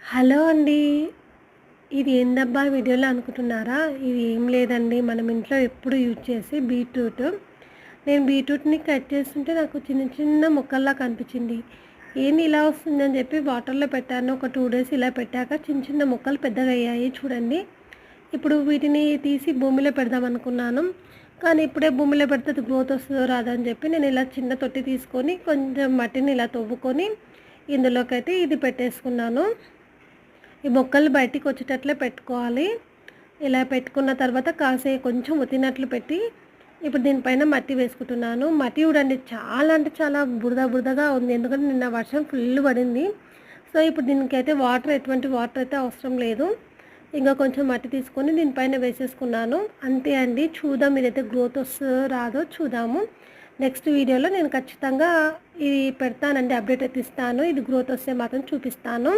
Hello అండి. ఇది ఏందబ్బా వీడియోలో అనుకుంటున్నారా? ఇది ఏం లేదండి. మనం ఇంట్లో ఎప్పుడు యూజ్ చేసే బీట్రూట్. నేను బీట్రూట్‌ని కట్ చేస్తుంటే నాకు చిన్న చిన్న ముక్కల్లా కనిపించింది. ఏంది ఇలా వస్తుందని చెప్పి వాటర్‌లో పెట్టాను. ఒక 2 డేస్ ఇలా పెట్టాక చిన్న చిన్న ముక్కలు పెద్దగయ్యాయి చూడండి. ఇప్పుడు వీటిని తీసి భూమిలో పెడదామనుకున్నాను. కానీ ఇప్పుడే భూమిలో పెడితే అది గ్రోత్ వస్తదో రాదో అని చెప్పి నేను ఇలా చిన్న తొట్టి తీసుకొని కొంచెం మట్టిని ఇలా తవ్వుకొని ఇందులోకైతే ఇది పెట్టేసుకున్నాను. ఈ మొక్కలు బయటికి వచ్చేటట్లే పెట్టుకోవాలి. ఇలా పెట్టుకున్న తర్వాత కొంచెం ఒత్తినట్లు పెట్టి ఇప్పుడు దీనిపైన మట్టి వేసుకుంటున్నాను. మట్టి చూడండి చాలా అంటే చాలా బురద బురదగా ఉంది. ఎందుకంటే నిన్న వర్షం ఫుల్ పడింది. సో ఇప్పుడు దీనికైతే ఎటువంటి వాటర్ అయితే అవసరం లేదు. ఇంకా కొంచెం మట్టి తీసుకొని దీనిపైన వేసేసుకున్నాను. అంతే అండి. చూద్దాం ఇదైతే గ్రోత్ వస్తుందో రాదో చూద్దాము. నెక్స్ట్ వీడియోలో నేను ఖచ్చితంగా ఇది పెడతానండి. అప్డేట్ అయితే ఇస్తాను. ఇది గ్రోత్ వస్తే మాత్రం చూపిస్తాను.